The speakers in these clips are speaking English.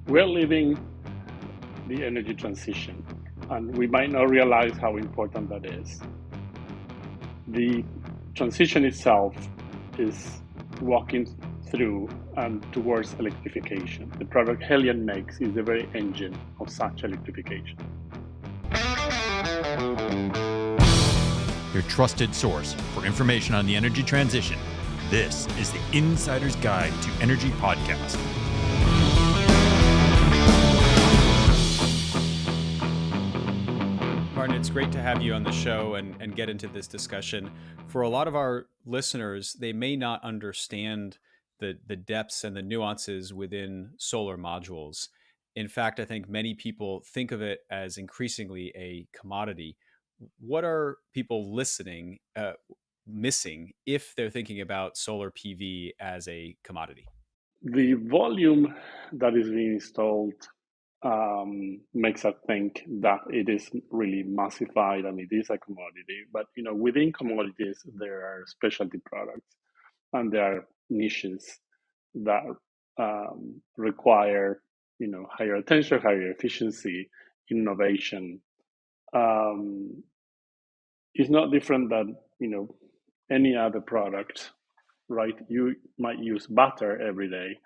We're living the energy transition, and we might not realize how important that is. The transition itself is walking through and towards electrification. The product Heliene makes is the very engine of such electrification. Your trusted source for information on the energy transition. This is the Insider's Guide to Energy podcast. Martin, it's great to have you on the show and get into this discussion. For a lot of our listeners, they may not understand the depths and the nuances within solar modules. In fact, I think many people think of it as increasingly a commodity. What are people listening missing if they're thinking about solar PV as a commodity? The volume that is being installed makes us think that it is really massified and it is a commodity. But within commodities, there are specialty products and there are niches that require higher attention, higher efficiency, innovation. Um, it's not different than any other product, right? You might use butter every day,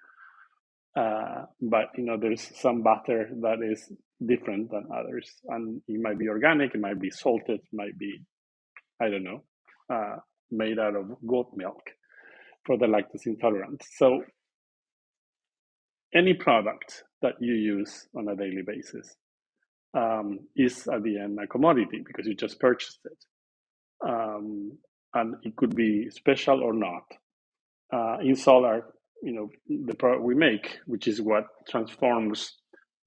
but there's some butter that is different than others, and it might be organic, it might be salted, it might be, I don't know, made out of goat milk for the lactose intolerant. So any product that you use on a daily basis is at the end a commodity because you just purchased it, and it could be special or not. In solar, the product we make, which is what transforms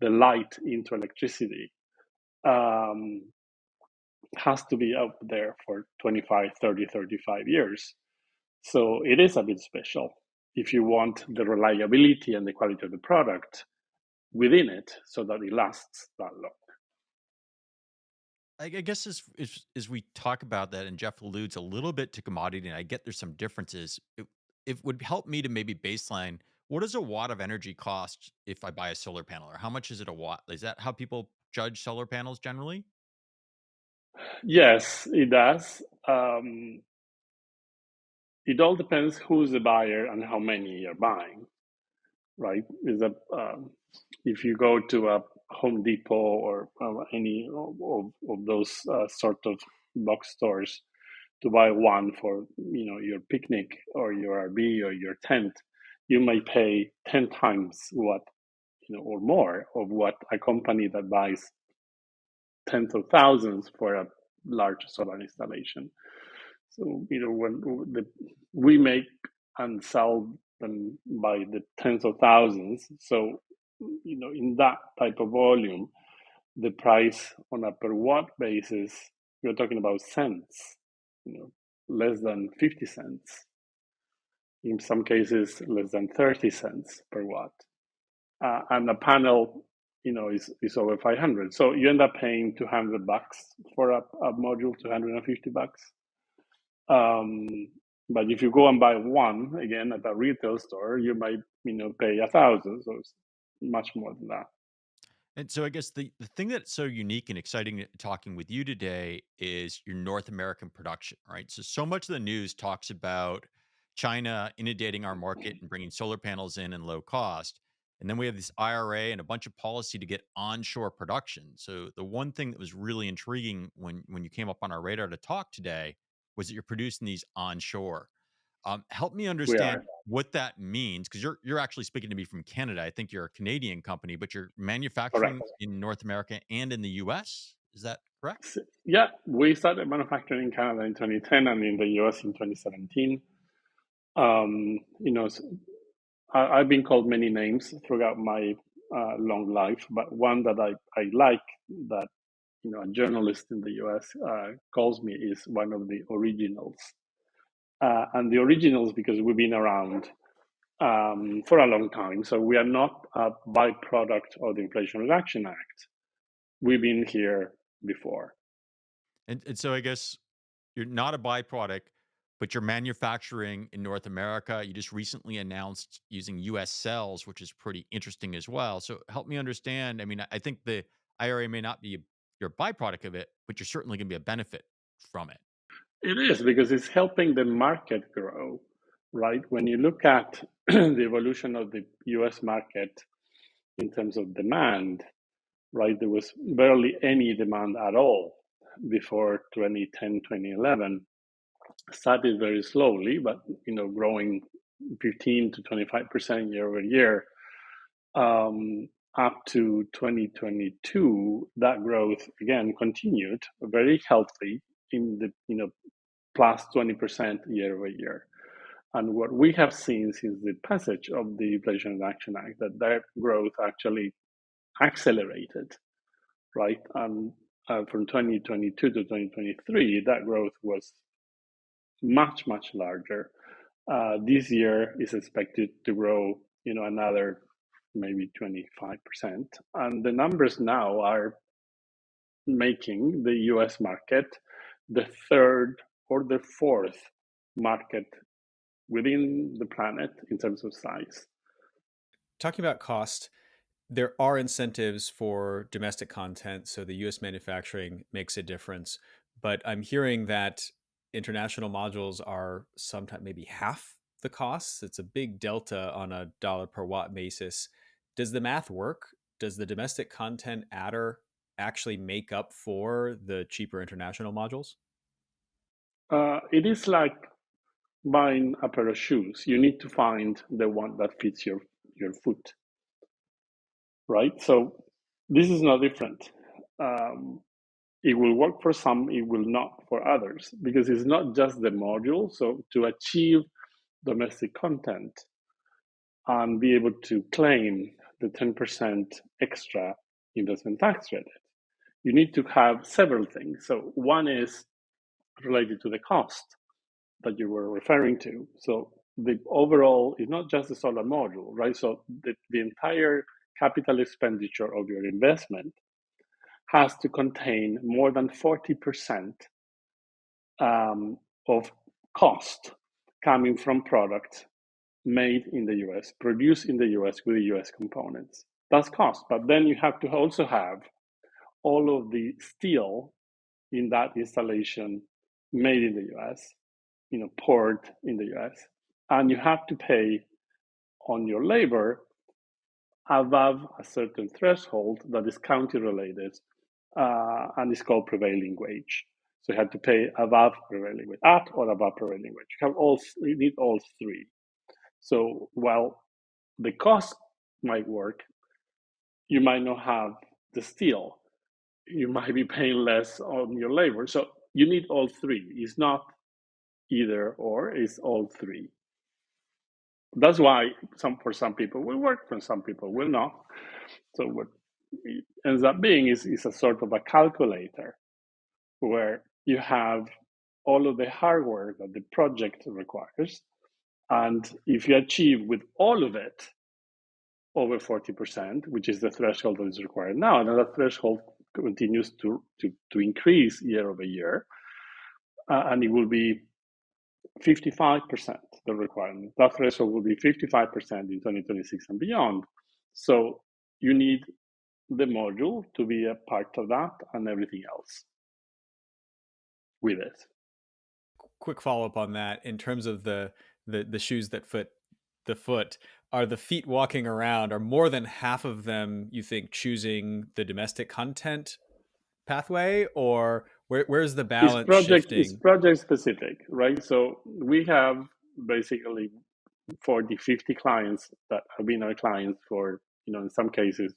the light into electricity, um, has to be out there for 25, 30, 35 years. So it is a bit special if you want the reliability and the quality of the product within it so that it lasts that long. I guess as we talk about that, and Jeff alludes a little bit to commodity, and I get there's some differences. It would help me to maybe baseline, what does a watt of energy cost if I buy a solar panel, or how much is it a watt? Is that how people judge solar panels generally? Yes, it does. It all depends who's the buyer and how many you're buying, right? If you go to a Home Depot or any of those sort of box stores to buy one for your picnic or your RV or your tent, you may pay 10 times what or more of what a company that buys tens of thousands for a large solar installation. So we make and sell them by the tens of thousands. So in that type of volume, the price on a per watt basis, we're talking about cents, less than 50 cents. In some cases, less than 30 cents per watt. And a panel, is over 500. So you end up paying $200 for a module, $250. But if you go and buy one again at a retail store, you might pay 1,000. So it's much more than that. And so I guess the thing that's so unique and exciting talking with you today is your North American production, right? So much of the news talks about China inundating our market and bringing solar panels in and low cost. And then we have this IRA and a bunch of policy to get onshore production. So the one thing that was really intriguing when you came up on our radar to talk today was that you're producing these onshore. Help me We understand are what that means, because you're actually speaking to me from Canada. I think you're a Canadian company, but you're correct. manufacturing in North America and in the US. Is that correct? Yeah, we started manufacturing in Canada in 2010 and in the US in 2017. Um, you know, I've been called many names throughout my long life, but one that I like that a journalist in the US calls me is one of the originals. And the originals because we've been around for a long time. So we are not a byproduct of the Inflation Reduction Act. We've been here before. And so I guess you're not a byproduct. but you're manufacturing in North America. You just recently announced using US cells, which is pretty interesting as well. So help me understand. I mean, I think the IRA may not be your byproduct of it, but you're certainly going to be a benefit from it. It is because it's helping the market grow, right? When you look at the evolution of the US market in terms of demand, right, there was barely any demand at all before 2010, 2011. Started very slowly, but growing 15 to 25% year over year. Up to 2022, that growth again continued very healthy in the plus 20% year over year. And what we have seen since the passage of the Inflation Reduction Act, that growth actually accelerated, right? And from 2022 to 2023, that growth was much, much larger. This year is expected to grow, another maybe 25%. And the numbers now are making the US market the third or the fourth market within the planet in terms of size. Talking about cost, there are incentives for domestic content, so the US manufacturing makes a difference. But I'm hearing that international modules are sometimes maybe half the costs. It's a big delta on a dollar per watt basis. Does the math work? Does the domestic content adder actually make up for the cheaper international modules? It is like buying a pair of shoes. You need to find the one that fits your foot, right? So this is no different. It will work for some, it will not for others, because it's not just the module. So to achieve domestic content and be able to claim the 10% extra investment tax credit, you need to have several things. So one is related to the cost that you were referring to. So the overall is not just the solar module, right? So the entire capital expenditure of your investment has to contain more than 40% of cost coming from products made in the US, produced in the US with the US components. That's cost. But then you have to also have all of the steel in that installation made in the US, poured in the US. And you have to pay on your labor above a certain threshold that is county related and is called prevailing wage. So you have to pay above prevailing wage, at or above prevailing wage. You need all three. So while the cost might work, you might not have the steel. You might be paying less on your labor. So you need all three. It's not either or, it's all three. That's why for some people will work, for some people will not. So what it ends up being is a sort of a calculator where you have all of the hardware that the project requires. And if you achieve with all of it over 40%, which is the threshold that is required now, and that threshold continues to increase year over year, and it will be 55%, the requirement. That threshold will be 55% in 2026 and beyond. So you need the module to be a part of that and everything else with it. Quick follow-up on that. In terms of the shoes that fit the foot, are the feet walking around, are more than half of them, you think, choosing the domestic content pathway, or where's the balance shifting? It's project specific, right? So we have basically 40, 50 clients that have been our clients for, in some cases,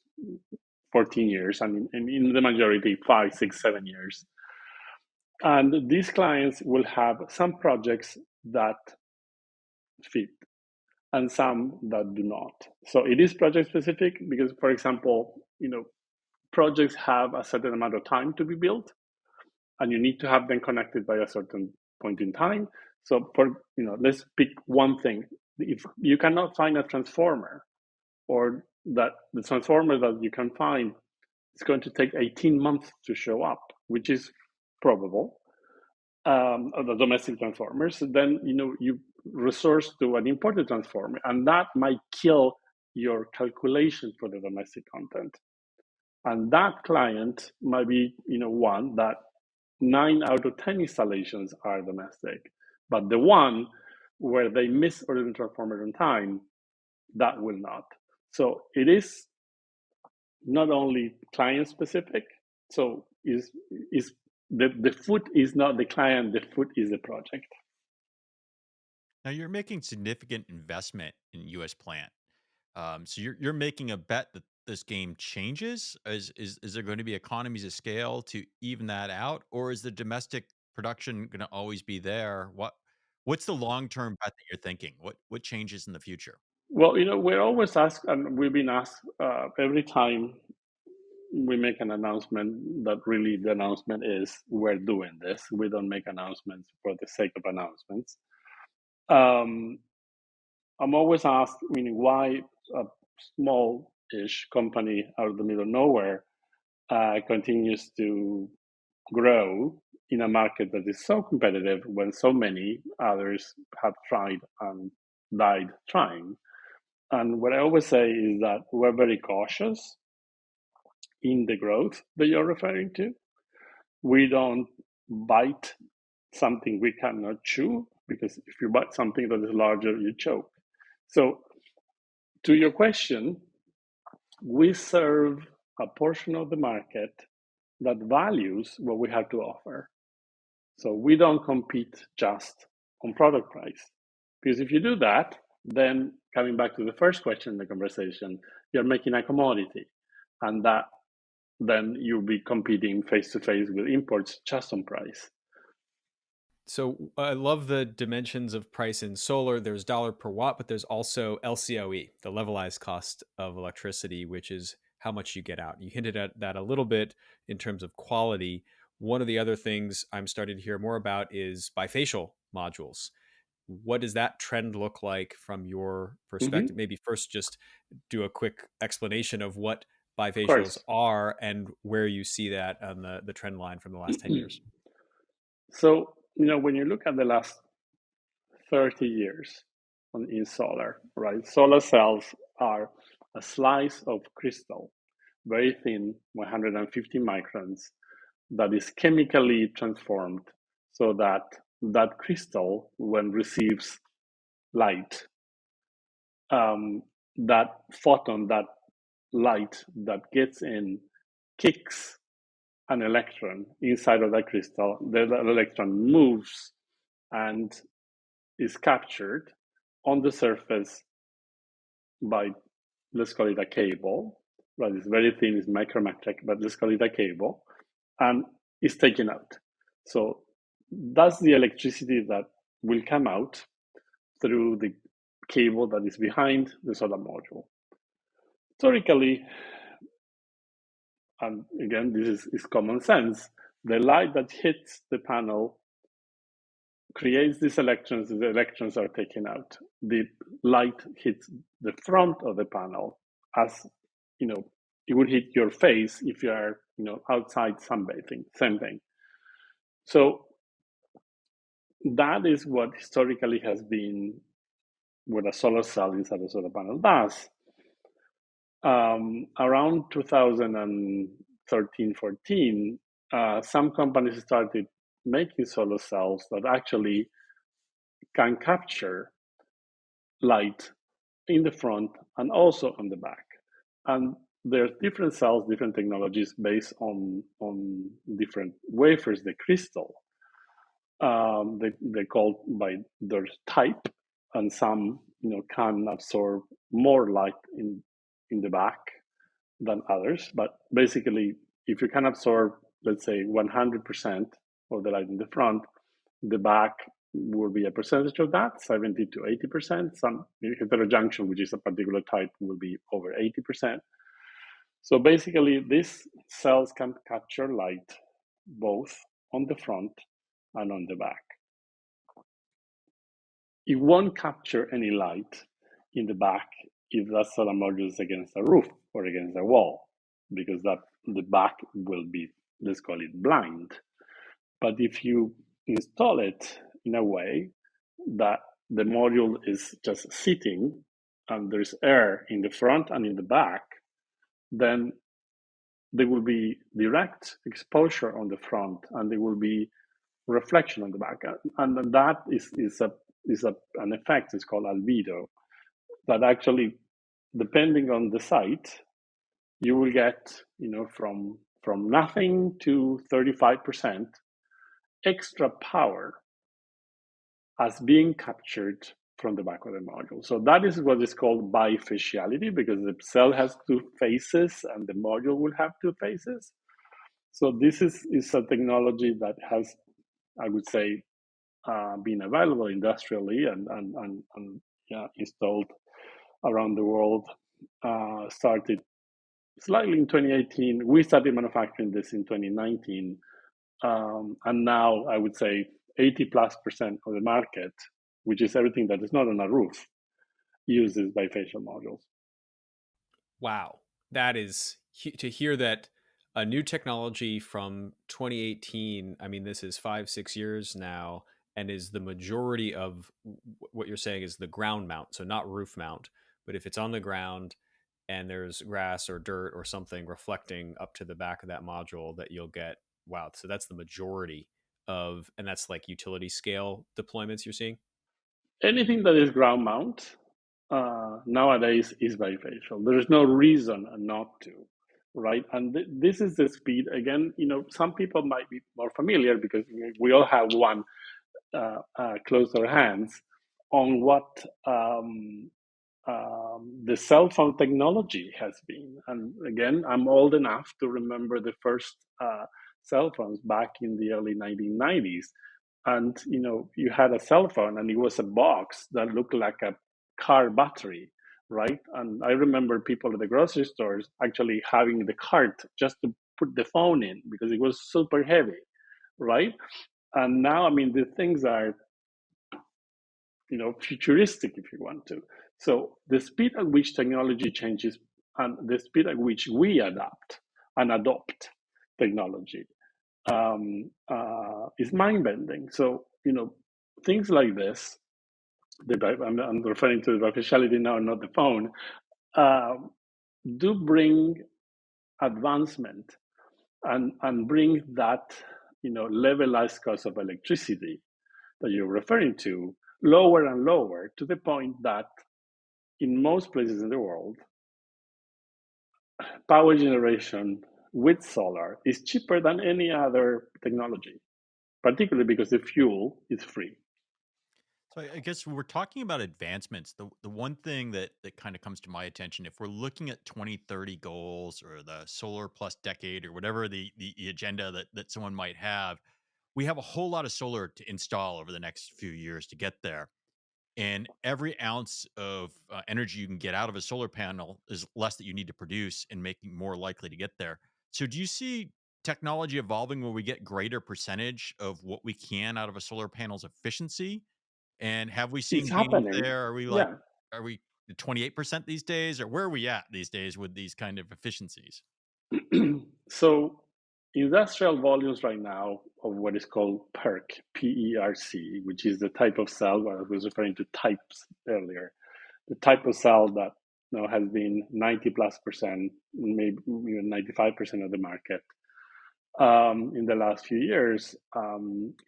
14 years, and in the majority, 5, 6, 7 years. And these clients will have some projects that fit and some that do not. So it is project specific because, for example, projects have a certain amount of time to be built, and you need to have them connected by a certain point in time. So let's pick one thing. If you cannot find a transformer, or that the transformer that you can find is going to take 18 months to show up, which is probable, of the domestic transformers, then you resource to an imported transformer, and that might kill your calculation for the domestic content. And that client might be one that 9 out of 10 installations are domestic, but the one where they miss original transformer on time, that will not. So it is not only client specific. So the foot is not the client, the foot is the project. Now you're making significant investment in U.S. plant. So you're making a bet that this game changes. Is there going to be economies of scale to even that out, or is the domestic production going to always be there? What's the long term bet that you're thinking? What changes in the future? Well, we're always asked, and we've been asked every time we make an announcement that really the announcement is we're doing this. We don't make announcements for the sake of announcements. I'm always asked, meaning why a small-ish company out of the middle of nowhere continues to grow in a market that is so competitive when so many others have tried and died trying. And what I always say is that we're very cautious in the growth that you're referring to. We don't bite something we cannot chew, because if you bite something that is larger, you choke. So to your question, we serve a portion of the market that values what we have to offer. So we don't compete just on product price. Because if you do that, then coming back to the first question in the conversation, you're making a commodity. And that then you'll be competing face to face with imports just on price. So I love the dimensions of price in solar. There's dollar per watt, but there's also LCOE, the levelized cost of electricity, which is how much you get out. You hinted at that a little bit in terms of quality. One of the other things I'm starting to hear more about is bifacial modules. What does that trend look like from your perspective? Maybe first just do a quick explanation of what bifacials are and where you see that on the trend line from the last 10 years. So, when you look at the last 30 years in solar, right? Solar cells are a slice of crystal, very thin, 150 microns, that is chemically transformed so that that crystal, when receives light, that photon, that light that gets in, kicks an electron inside of that crystal. The electron moves and is captured on the surface by, let's call it a cable, right? It's very thin, it's micrometric, but let's call it a cable, and it's taken out. So that's the electricity that will come out through the cable that is behind the solar module. Historically, and again, this is common sense, the light that hits the panel creates these electrons. The electrons are taken out. The light hits the front of the panel, as it would hit your face if you are outside sunbathing. Same thing. So that is what historically has been what a solar cell inside a solar panel does. Around 2013, 14, some companies started making solar cells that actually can capture light in the front and also on the back. And there are different cells, different technologies based on different wafers, the crystal. They're called by their type, and some can absorb more light in the back than others. But basically, if you can absorb, let's say, 100% of the light in the front, the back will be a percentage of that, 70 to 80%. Some heterojunction, which is a particular type, will be over 80%. So basically, these cells can capture light both on the front and on the back. It won't capture any light in the back if that solar module is against a roof or against a wall, because that the back will be, let's call it, blind. But if you install it in a way that the module is just sitting and there's air in the front and in the back, then there will be direct exposure on the front and there will be reflection on the back. And that is an effect, it's called albedo, that actually, depending on the site, you will get, from nothing to 35% extra power as being captured from the back of the module. So that is what is called bifaciality, because the cell has two faces and the module will have two faces. So this is a technology that has, I would say, been available industrially and installed around the world. Started slightly in 2018. We started manufacturing this in 2019. And now I would say 80+% of the market, which is everything that is not on a roof, uses bifacial modules. Wow. That is to hear that a new technology from 2018. I mean, this is 5-6 years now, and is the majority of what you're saying is the ground mount. So not roof mount, but if it's on the ground and there's grass or dirt or something reflecting up to the back of that module, that you'll get, wow. So that's the majority of, and that's like utility scale deployments you're seeing? Anything that is ground mount nowadays is bifacial. There is no reason not to, right? And this is the speed. Again, some people might be more familiar because we all have one close to our hands on what the cell phone technology has been. And again, I'm old enough to remember the first cell phones back in the early 1990s. And you had a cell phone and it was a box that looked like a car battery, right? And I remember people at the grocery stores actually having the cart just to put the phone in because it was super heavy, right? And now, I mean, the things are futuristic, if you want to. So the speed at which technology changes and the speed at which we adapt and adopt technology is mind-bending. So, things like this, I'm referring to the bifaciality now, not the phone, do bring advancement and bring that, levelized cost of electricity that you're referring to lower and lower, to the point that in most places in the world, power generation with solar is cheaper than any other technology, particularly because the fuel is free. So I guess when we're talking about advancements, the one thing that kind of comes to my attention, if we're looking at 2030 goals or the solar plus decade or whatever the agenda that someone might have, we have a whole lot of solar to install over the next few years to get there. And every ounce of energy you can get out of a solar panel is less that you need to produce and making more likely to get there. So do you see technology evolving where we get greater percentage of what we can out of a solar panel's efficiency? And have we It's seen gains happening. there? Yeah. Are we 28% these days, or where are we at these days with these kind of efficiencies? So industrial volumes right now of what is called PERC, PERC, which is the type of cell where I was referring to types earlier, the type of cell that has been 90+%, maybe even 95% of the market in the last few years,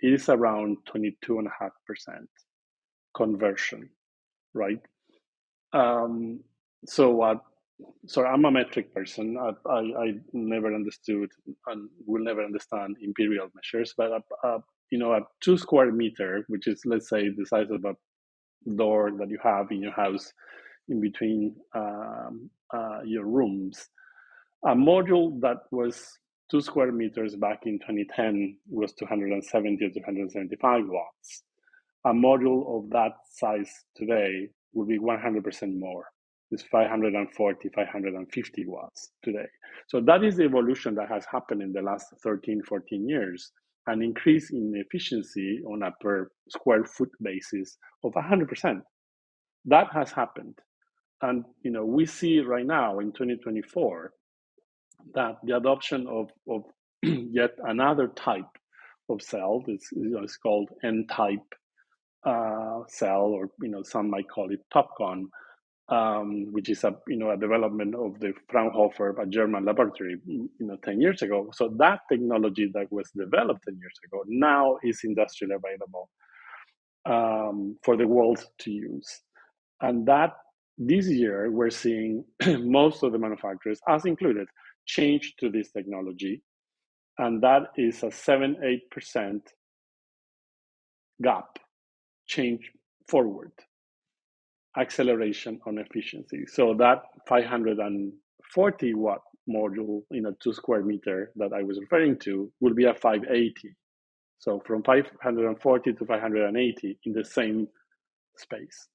is around 22.5% conversion, right? So I'm a metric person. I never understood and will never understand imperial measures, but a 2 square meter, which is, let's say, the size of a door that you have in your house in between your rooms, a module that was 2 square meters back in 2010 was 270 or 275 watts. A module of that size today will be 100% more. It's 540, 550 watts today. So that is the evolution that has happened in the last 13, 14 years, an increase in efficiency on a per square foot basis of 100%. That has happened. And we see right now in 2024 that the adoption of yet another type of cell. It's called N-type cell, or some might call it TOPCon, which is a development of the Fraunhofer, a German laboratory, 10 years ago. So that technology that was developed 10 years ago now is industrially available for the world to use. And that this year we're seeing most of the manufacturers, us included, change to this technology. And that is a 7-8% gap change forward, acceleration on efficiency. So that 540 watt module in a 2 square meter that I was referring to will be a 580. So from 540 to 580 in the same space.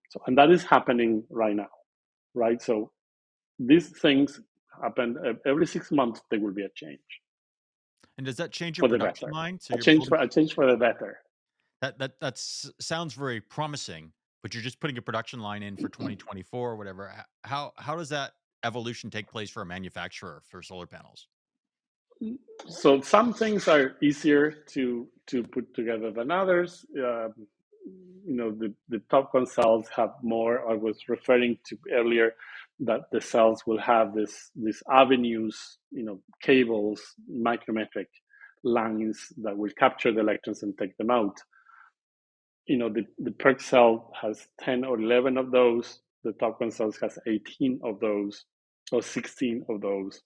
So, and that is happening right now, right? So these things happen every 6 months. There will be a change. And does that change your production line? So a change for the better. That sounds very promising, but you're just putting a production line in for 2024 or whatever. How does that evolution take place for a manufacturer for solar panels? So some things are easier to put together than others. The TOPCon cells have more. I was referring to earlier that the cells will have these avenues, cables, micrometric lines that will capture the electrons and take them out. The PERC cell has 10 or 11 of those. The TOPCon cells has 18 of those, or 16 of those.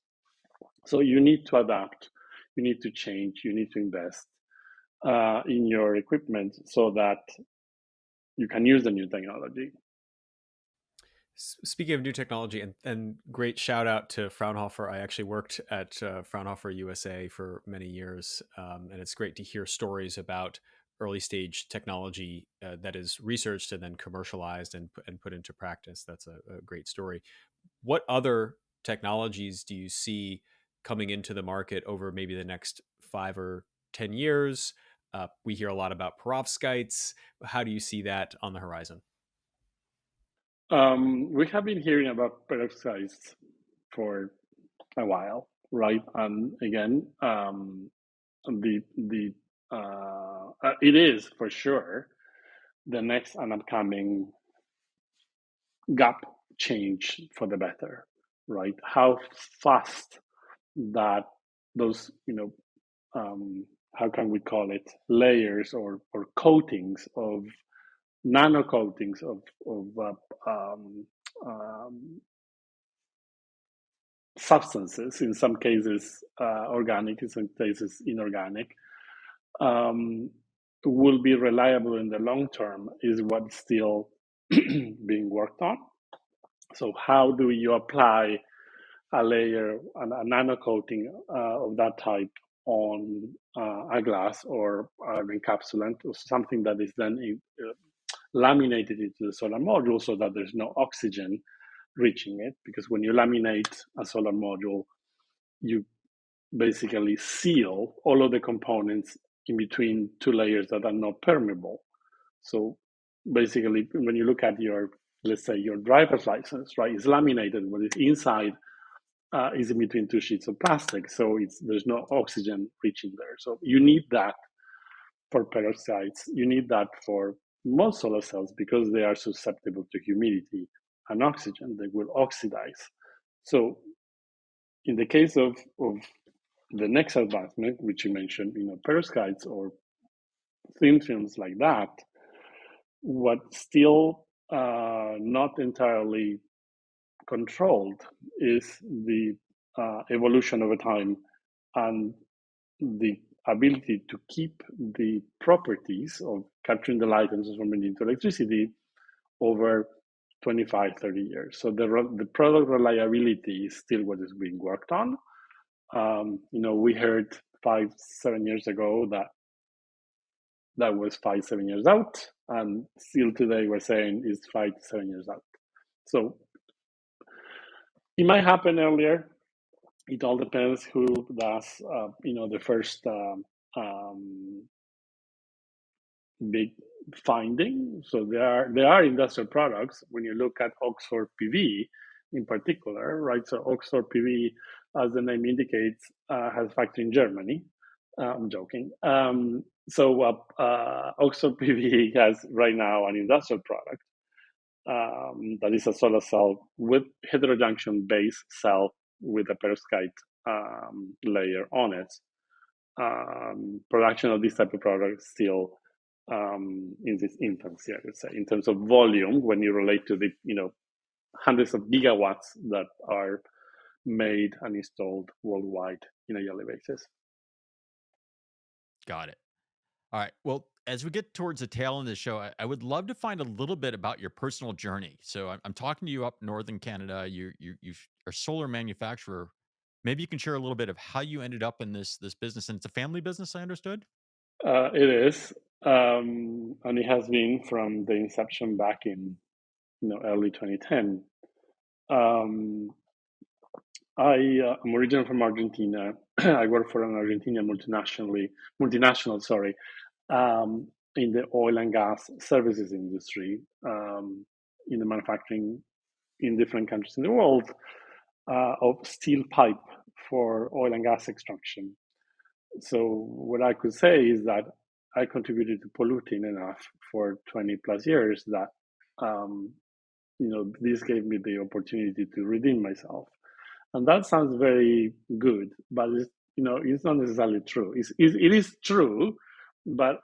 So you need to adapt, you need to change, you need to invest in your equipment so that you can use the new technology. Speaking of new technology, and great shout out to Fraunhofer. I actually worked at Fraunhofer USA for many years, and it's great to hear stories about early stage technology that is researched and then commercialized and put into practice. That's a great story. What other technologies do you see coming into the market over maybe the next 5 or 10 years? We hear a lot about Perovskites. How do you see that on the horizon? We have been hearing about Perovskites for a while, right? And again, it is for sure the next and upcoming gap change for the better, right? How fast that those, how can we call it, layers or coatings of nano coatings of substances, in some cases organic, in some cases inorganic, will be reliable in the long term is what's still being worked on. So how do you apply a layer, a nano coating of that type on a glass or an encapsulant, or something that is then laminated into the solar module so that there's no oxygen reaching it? Because when you laminate a solar module, you basically seal all of the components in between two layers that are not permeable. So basically, when you look at your, let's say, your driver's license, right, it's laminated, but it's inside is in between two sheets of plastic, so there's no oxygen reaching there. So you need that for perovskites. You need that for most solar cells because they are susceptible to humidity and oxygen. They will oxidize. So in the case of the next advancement, which you mentioned, perovskites or thin films like that, what's still not entirely controlled is the evolution over time and the ability to keep the properties of capturing the light and transforming it into electricity over 25, 30 years. So the product reliability is still what is being worked on. We heard 5-7 years ago that was 5-7 years out, and still today we're saying it's 5 to 7 years out. So it might happen earlier. It all depends who does, the first big finding. So there are industrial products. When you look at Oxford PV in particular, right? So Oxford PV, as the name indicates, has a factory in Germany. I'm joking. Oxford PV has right now an industrial product that is a solar cell with heterojunction base cell with a perovskite layer on it. Production of this type of product is still in this infancy, I would say, in terms of volume. When you relate to the hundreds of gigawatts that are made and installed worldwide in a yearly basis. Got it. All right. Well, as we get towards the tail end of the show, I would love to find a little bit about your personal journey. So I'm talking to you up northern Canada. You are a solar manufacturer. Maybe you can share a little bit of how you ended up in this business, and it's a family business, I understood. It is, and it has been from the inception back in early 2010. I'm originally from Argentina. I work for an Argentinian multinational, sorry, in the oil and gas services industry, in the manufacturing in different countries in the world of steel pipe for oil and gas extraction. So what I could say is that I contributed to polluting enough for 20 plus years that this gave me the opportunity to redeem myself. And that sounds very good, but it's not necessarily true. It is true, but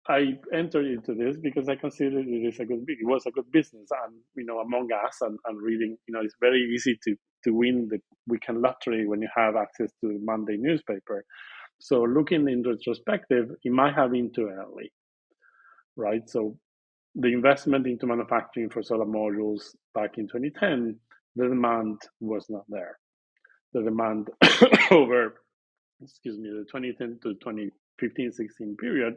I entered into this because I considered it was a good business, and among us and reading, it's very easy to win the weekend lottery when you have access to Monday newspaper. So looking in retrospective, it might have been too early, right? So the investment into manufacturing for solar modules back in 2010, the demand was not there. The demand over, the 2010 to 2015-16 period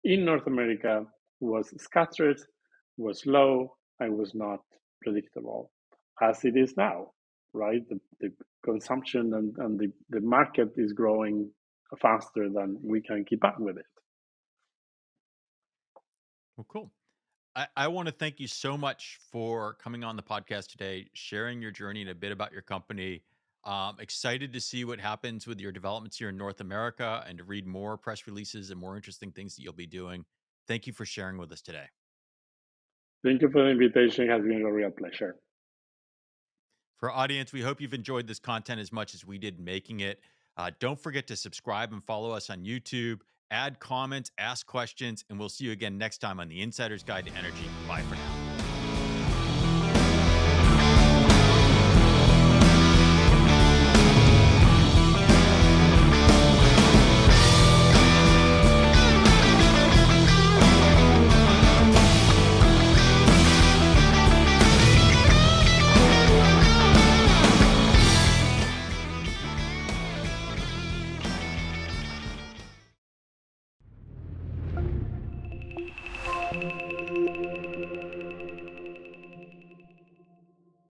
in North America was scattered, was low, and was not predictable, as it is now, right? The consumption and the market is growing faster than we can keep up with it. Well, cool. I want to thank you so much for coming on the podcast today, sharing your journey and a bit about your company. Excited to see what happens with your developments here in North America and to read more press releases and more interesting things that you'll be doing. Thank you for sharing with us today. Thank you for the invitation. It has been a real pleasure. For our audience, we hope you've enjoyed this content as much as we did making it. Don't forget to subscribe and follow us on YouTube, add comments, ask questions, and we'll see you again next time on the Insider's Guide to Energy. Bye for now.